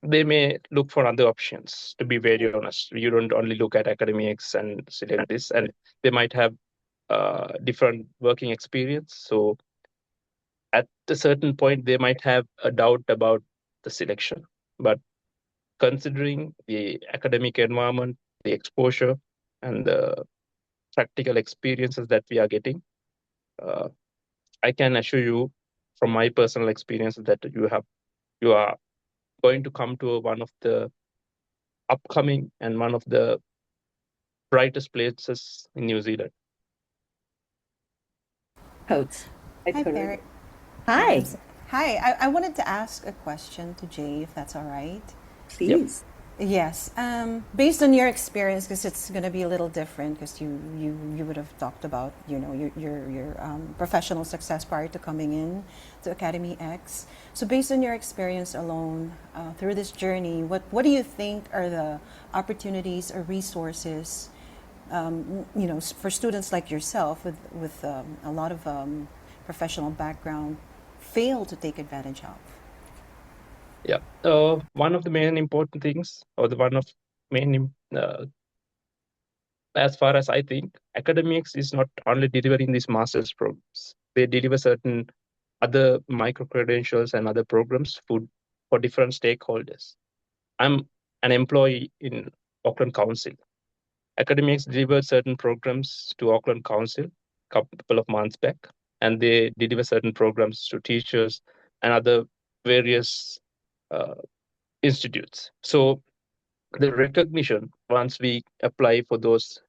they may look for other options, to be very honest. You don't only look at academyEX and select this, and they might have different working experience. So at a certain point, they might have a doubt about the selection. But considering the academic environment, the exposure, and the practical experiences that we are getting, I can assure you from my personal experience that you have you are going to come to one of the upcoming and one of the brightest places in New Zealand. Coates. Hi, Barrett. Hi. Hi. I wanted to ask a question to Jay, if that's all right. Please. Yes. Based on your experience, because it's going to be a little different, because you would have talked about your professional success prior to coming in to academyEX. So based on your experience alone through this journey, what do you think are the opportunities or resources, for students like yourself with a lot of professional background fail to take advantage of? Yeah. One of the main important things, or the one of main, as far as I think, academics is not only delivering these master's programs. They deliver certain other micro credentials and other programs for different stakeholders. I'm an employee in Auckland Council. Academics delivered certain programs to Auckland Council a couple of months back, and they deliver certain programs to teachers and other various institutes. So the recognition, once we apply for those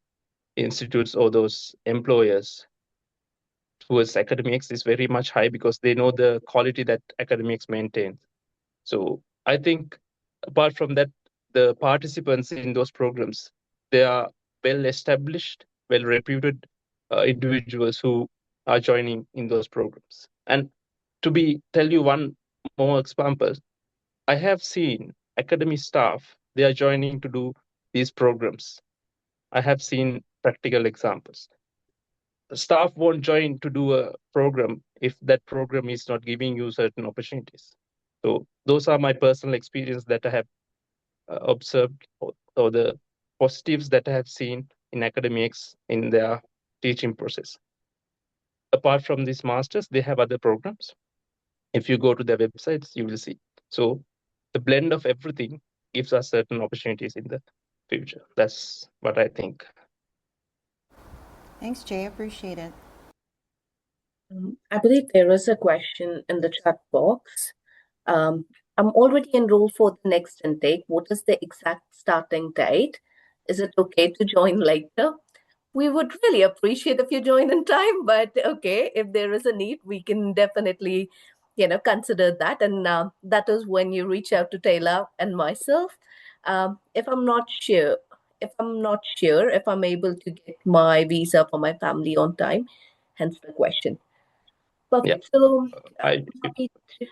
institutes or those employers towards academics, is very much high because they know the quality that academics maintains. So I think apart from that, the participants in those programs, they are well established, well reputed individuals who are joining in those programs. And tell you one more example, I have seen academy staff, they are joining to do these programs. I have seen practical examples. Staff won't join to do a program if that program is not giving you certain opportunities. So those are my personal experience that I have observed, or the positives that I have seen in academics in their teaching process. Apart from these masters, they have other programs. If you go to their websites, you will see. So the blend of everything gives us certain opportunities in the future. That's what I think. Thanks, Jay. Appreciate it. I believe there is a question in the chat box. I'm already enrolled for the next intake. What is the exact starting date? Is it okay to join later? We would really appreciate if you join in time, but okay, if there is a need, we can definitely, consider that. And that is when you reach out to Taylor and myself. If I'm not sure if I'm able to get my visa for my family on time, hence the question. Perfect. Yeah. So,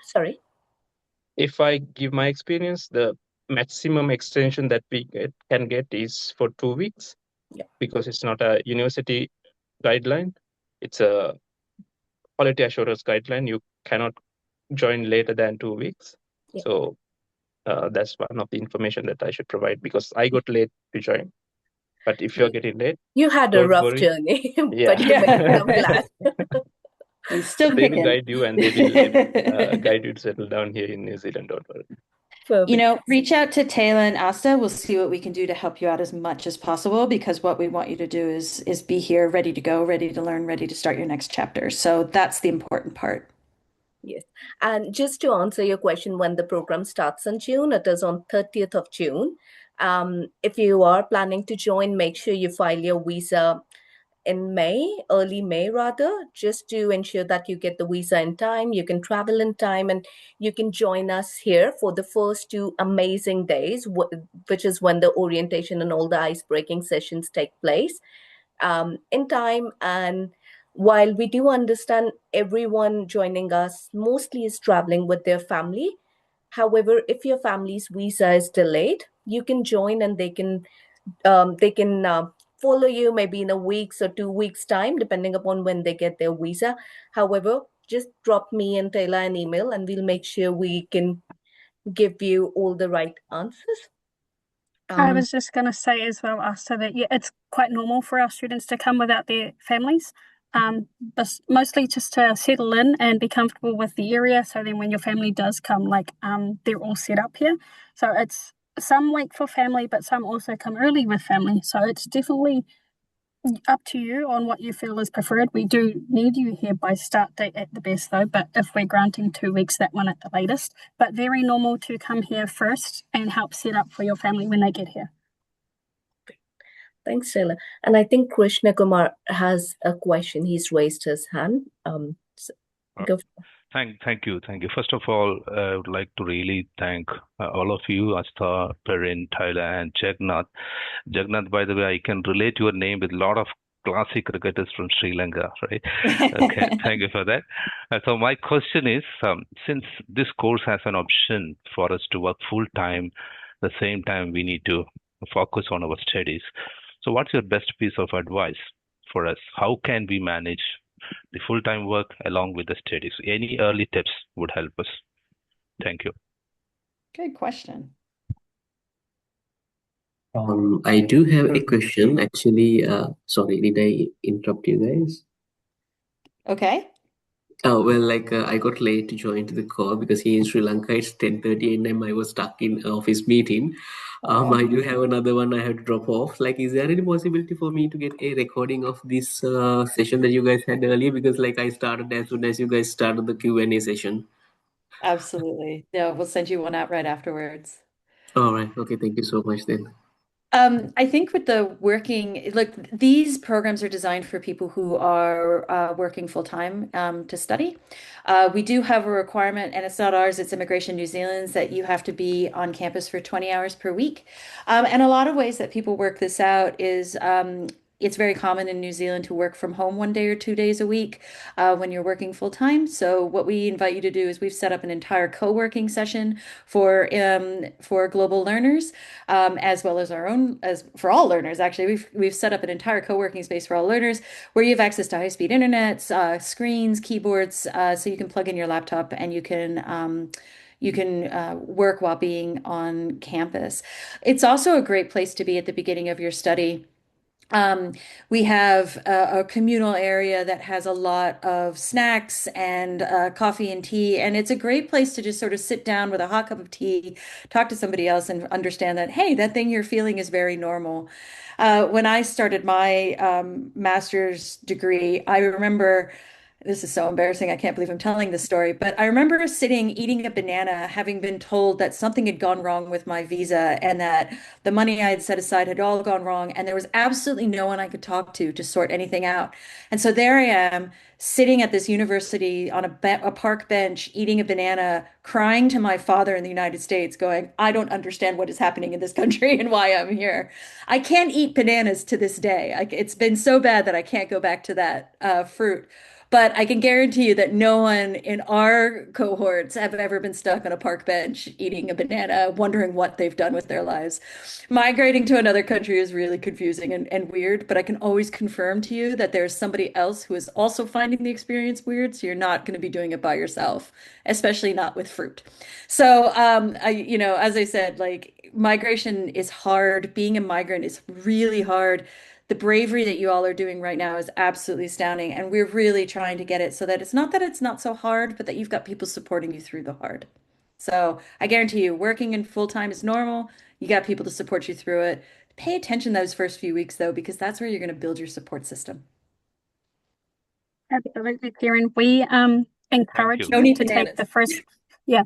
sorry. If I give my experience, the maximum extension that we can get is for 2 weeks, because it's not a university guideline. It's a quality assurance guideline. You cannot join later than 2 weeks. So that's one of the information that I should provide, because I got late to join. But if you're getting late, you had a rough journey, but you made it. I'm glad. They will guide you, and they will guide you to settle down here in New Zealand. Don't worry. Reach out to Taylor and Asta. We'll see what we can do to help you out as much as possible, because what we want you to do is be here, ready to go, ready to learn, ready to start your next chapter. So that's the important part. Yes. And just to answer your question, when the program starts in June, it is on 30th of June. If you are planning to join, make sure you file your visa in early May rather, just to ensure that you get the visa in time, you can travel in time, and you can join us here for the first 2 amazing days, which is when the orientation and all the ice-breaking sessions take place in time. And while we do understand everyone joining us mostly is traveling with their family, however, if your family's visa is delayed, you can join and they can follow you maybe in a week's or 2 weeks time, depending upon when they get their visa. However, just drop me and Taylor an email and we'll make sure we can give you all the right answers. I was just going to say as well, Asta, that it's quite normal for our students to come without their families, but mostly just to settle in and be comfortable with the area. So then when your family does come, they're all set up here. So it's some wait for family, but some also come early with family. So it's definitely up to you on what you feel is preferred. We do need you here by start date at the best though, but if we're granting 2 weeks, that one at the latest. But very normal to come here first and help set up for your family when they get here. Thanks, Sheila. And I think Krishna Kumar has a question. He's raised his hand. Go. Thank you. First of all, I would like to really thank all of you, Asta, Perrin, Tyler, and Jagannath. Jagannath, by the way, I can relate your name with a lot of classic cricketers from Sri Lanka, right? Okay, thank you for that. So my question is, since this course has an option for us to work full time, the same time we need to focus on our studies. So what's your best piece of advice for us? How can we manage the full-time work along with the studies? Any early tips would help us. Thank you. Good question. I do have a question. Actually, sorry, did I interrupt you guys? Okay. Oh, well, like I got late to join to the call because here in Sri Lanka it's 10:30 a.m. I was stuck in office meeting. I do have another one I have to drop off. Like, is there any possibility for me to get a recording of this session that you guys had earlier? Because like I started as soon as you guys started the Q&A session. Absolutely. Yeah, we'll send you one out right afterwards. All right. Okay. Thank you so much then. I think with the working, like these programs are designed for people who are working full time to study. We do have a requirement, and it's not ours, it's Immigration New Zealand's, that you have to be on campus for 20 hours per week. And a lot of ways that people work this out is it's very common in New Zealand to work from home 1 day or 2 days a week when you're working full time. So what we invite you to do is we've set up an entire co-working session for global learners, as well as our own, as for all learners. Actually, we've set up an entire co-working space for all learners where you have access to high-speed internet, screens, keyboards, so you can plug in your laptop and you can work while being on campus. It's also a great place to be at the beginning of your study. We have a communal area that has a lot of snacks and coffee and tea, and it's a great place to just sort of sit down with a hot cup of tea, talk to somebody else, and understand that, hey, that thing you're feeling is very normal. When I started my master's degree, I remember. This is so embarrassing. I can't believe I'm telling this story, but I remember sitting eating a banana, having been told that something had gone wrong with my visa and that the money I had set aside had all gone wrong, and there was absolutely no one I could talk to sort anything out. And so there I am, sitting at this university on a park bench, eating a banana, crying to my father in the United States, going, I don't understand what is happening in this country and why I'm here. I can't eat bananas to this day. It's been so bad that I can't go back to that fruit. But I can guarantee you that no one in our cohorts have ever been stuck on a park bench eating a banana, wondering what they've done with their lives. Migrating to another country is really confusing and weird, but I can always confirm to you that there's somebody else who is also finding the experience weird, so you're not going to be doing it by yourself, especially not with fruit. So, as I said, like migration is hard. Being a migrant is really hard. The bravery that you all are doing right now is absolutely astounding. And we're really trying to get it so that it's not so hard, but that you've got people supporting you through the hard. So I guarantee you, working in full time is normal. You got people to support you through it. Pay attention those first few weeks, though, because that's where you're going to build your support system. Absolutely, Karen. We encourage No you need to bananas. take the first, yeah.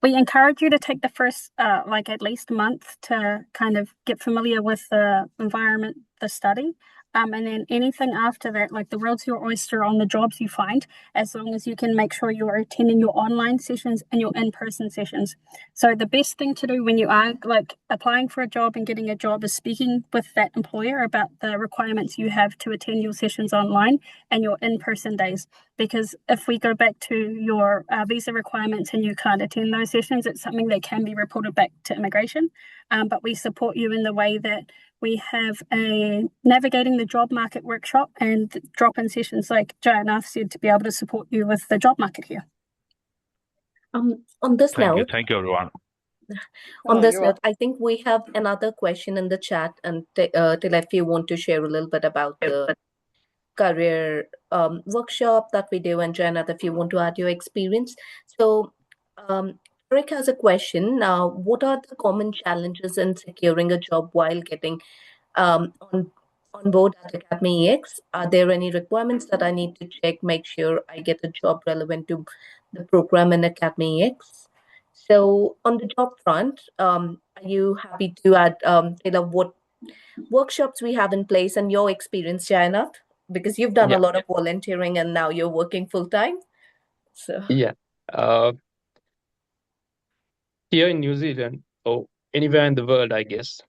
We encourage you to take the first, like at least a month to kind of get familiar with the environment, the study. And then anything after that, like the world's your oyster on the jobs you find, as long as you can make sure you are attending your online sessions and your in-person sessions. So the best thing to do when you are like applying for a job and getting a job is speaking with that employer about the requirements you have to attend your sessions online and your in-person days. Because if we go back to your visa requirements and you can't attend those sessions, it's something that can be reported back to immigration. But we support you in the way that we have a navigating the job market workshop and drop-in sessions like Jayannath said to be able to support you with the job market here. On this note, Thank you, everyone. On this note, I think we have another question in the chat, and Tila, if you want to share a little bit about the career workshop that we do, and Jayannath, if you want to add your experience. So Eric has a question. What are the common challenges in securing a job while getting on on board at academyEX? Are there any requirements that I need to check, make sure I get a job relevant to the program in academyEX? So on the job front, are you happy to add, Taylor, what workshops we have in place and your experience, Jayanat? Because you've done a Yeah, lot of volunteering and now you're working full time. So yeah. Uh, Here in New Zealand or anywhere in the world, I guess,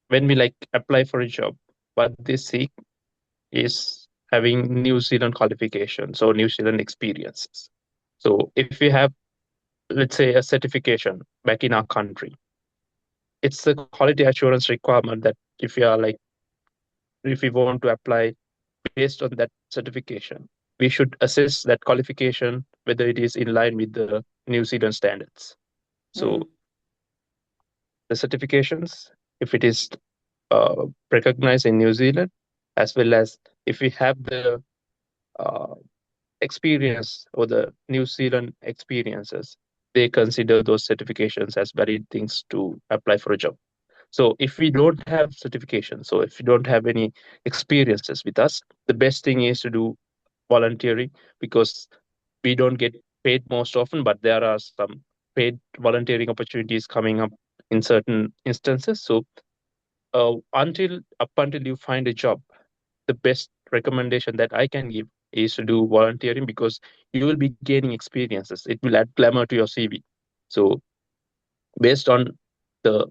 when we like apply for a job, what they seek is having New Zealand qualifications or New Zealand experiences. So if we have, let's say, a certification back in our country, it's the quality assurance requirement that if we want to apply based on that certification, we should assess that qualification whether it is in line with the New Zealand standards. So the certifications, if it is recognized in New Zealand, as well as if we have the uh, experience or the New Zealand experiences, they consider those certifications as valid things to apply for a job. So if we don't have certifications, so if we don't have any experiences with us, the best thing is to do volunteering, because we don't get paid most often, but there are some paid volunteering opportunities coming up in certain instances. So up until you find a job, the best recommendation that I can give is to do volunteering, because you will be gaining experiences. It will add glamour to your CV. So based on the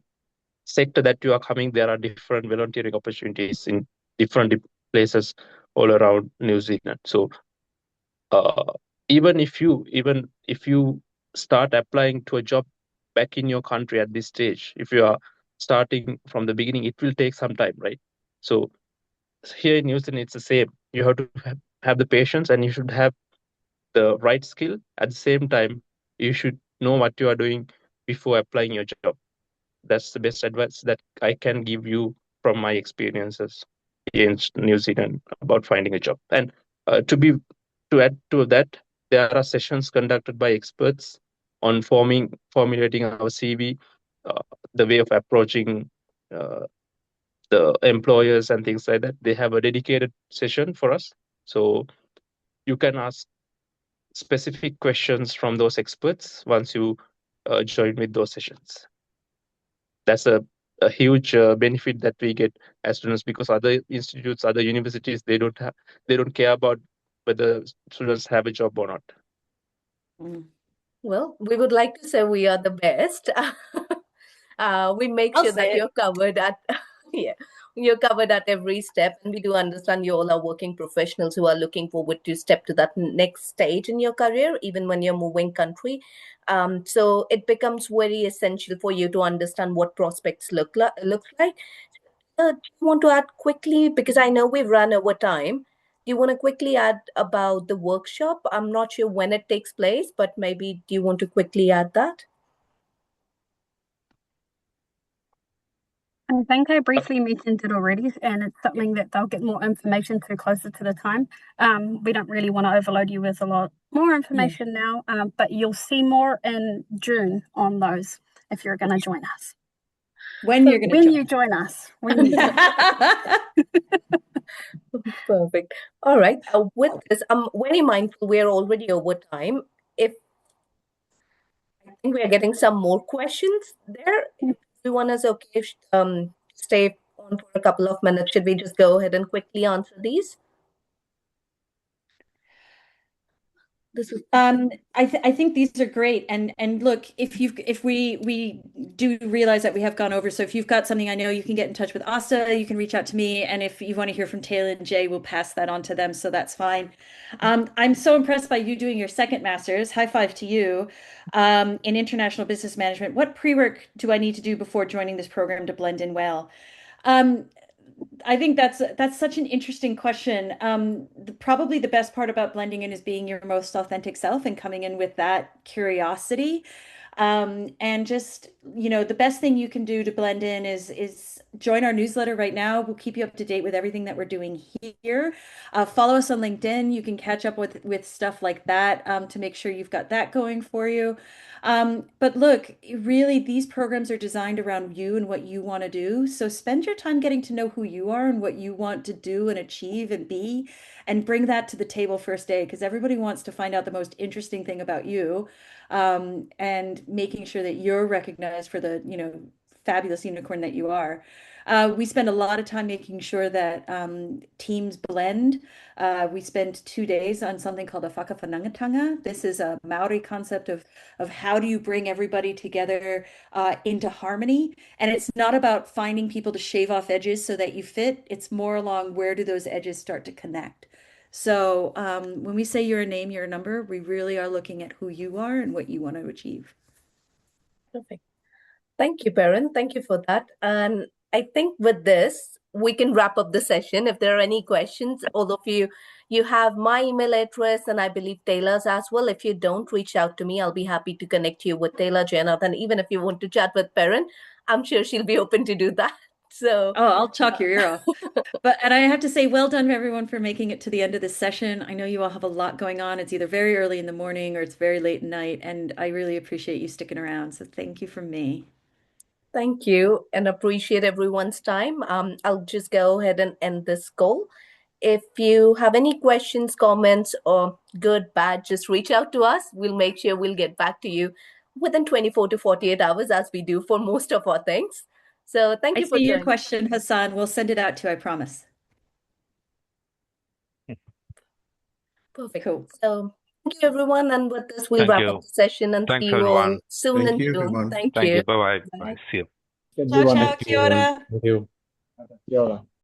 sector that you are coming, there are different volunteering opportunities in different places all around New Zealand. So uh, even if you start applying to a job back in your country at this stage, if you are starting from the beginning, it will take some time, right? So here in New Zealand, it's the same. You have to have the patience, and you should have the right skill. At the same time, you should know what you are doing before applying your job. That's the best advice that I can give you from my experiences in New Zealand about finding a job. And to add to that, there are sessions conducted by experts on formulating our CV, uh, the way of approaching uh, the employers and things like that. They have a dedicated session for us, so you can ask specific questions from those experts once you join with those sessions. That's a huge benefit that we get as students, because other institutes, other universities, they don't care about whether students have a job or not. well, we would like to say we are the best. We make I'll sure say that it. you're covered at yeah, you're covered at every step, and we do understand you all are working professionals who are looking forward to step to that next stage in your career, even when you're moving country. So it becomes very essential for you to understand what prospects look like. Do you want to add quickly, because I know we've run over time? Do you want to quickly add about the workshop? I'm not sure when it takes place, but maybe do you want to quickly add that? I think I briefly mentioned it already, and it's something that they'll get more information to closer to the time. We don't really want to overload you with a lot more information now, but you'll see more in June on those if you're going to join us. When you're going to join us. When you join us. Perfect. All right. With this, I'm very mindful we're already over time. If I think we're getting some more questions there, if everyone is okay, stay on for a couple of minutes. Should we just go ahead and quickly answer these? I think these are great, and look, if we do realize that we have gone over, so if you've got something, I know you can get in touch with Asta, you can reach out to me, and if you want to hear from Taylor and Jay, we'll pass that on to them, so that's fine. I'm so impressed by you doing your second master's. High five to you, in international business management. What pre-work do I need to do before joining this program to blend in well? Um, I think that's such an interesting question. Probably the best part about blending in is being your most authentic self and coming in with that curiosity. And just, the best thing you can do to blend in is join our newsletter right now. We'll keep you up to date with everything that we're doing here. Follow us on LinkedIn. You can catch up with stuff like that to make sure you've got that going for you. But look, really, these programs are designed around you and what you want to do. So spend your time getting to know who you are and what you want to do and achieve and be, and bring that to the table first day, because everybody wants to find out the most interesting thing about you, and making sure that you're recognized for the, fabulous unicorn that you are. We spend a lot of time making sure that teams blend. We spend 2 days on something called a whakawhanangatanga. This is a Maori concept of how do you bring everybody together into harmony. And it's not about finding people to shave off edges so that you fit. It's more along where do those edges start to connect. So when we say you're a name, you're a number, we really are looking at who you are and what you want to achieve. Perfect. Thank you, Perrin. Thank you for that. And I think with this, we can wrap up the session. If there are any questions, all of you, you have my email address and I believe Taylor's as well. If you don't, reach out to me. I'll be happy to connect you with Taylor, Jainath, and even if you want to chat with Perrin, I'm sure she'll be open to do that. So, oh, I'll chalk your ear off. And I have to say, well done to everyone for making it to the end of this session. I know you all have a lot going on. It's either very early in the morning or it's very late at night, and I really appreciate you sticking around. So thank you from me. Thank you, and appreciate everyone's time. I'll just go ahead and end this call. If you have any questions, comments, or good, bad, just reach out to us. We'll make sure we'll get back to you within 24 to 48 hours, as we do for most of our things. So thank you for joining. I see your joining. question, Hassan. We'll send it out to you, I promise. Perfect. Cool. So thank you, everyone. And with this, we'll wrap up the session and Thanks, see you everyone. all soon in June. Thank you. Bye-bye. Bye. See you. Ciao, ciao. Kia ora. Thank you. Kia ora.